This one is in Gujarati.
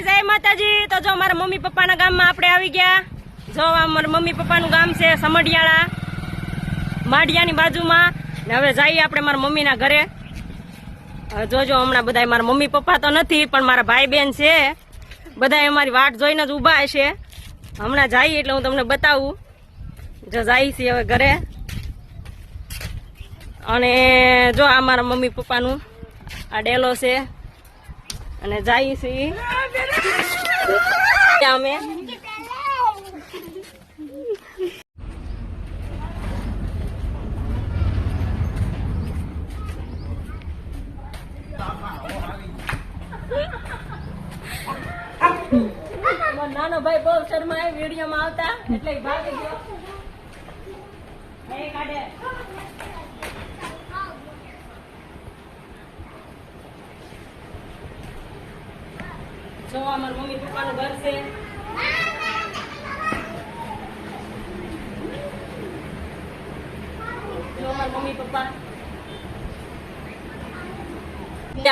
જય માતાજી। તો જો અમારા મમ્મી પપ્પાના ગામમાં આપણે આવી ગયા। જો અમારા મમ્મી પપ્પાનું ગામ છે સમઢિયાળા, માઢિયાની બાજુમાં। ને હવે જઈએ આપણે મારા મમ્મીના ઘરે। જોજો હમણાં બધા મારા મમ્મી પપ્પા તો નથી પણ મારા ભાઈ બહેન છે, બધા અમારી વાટ જોઈને જ ઊભા હશે। હમણાં જઈએ એટલે હું તમને બતાવું। જો જઈએ છીએ હવે ઘરે। અને જો આ મારા મમ્મી પપ્પાનું આ ડેલો છે અને જઈએ છીએ અમે। નાનો ભાઈ બહુ શર્માય વિડીયોમાં આવતા એટલે ભાગી ગયો। જો અમારા મમ્મી પપ્પાનું ઘર છે। જો અમારા મમ્મી પપ્પા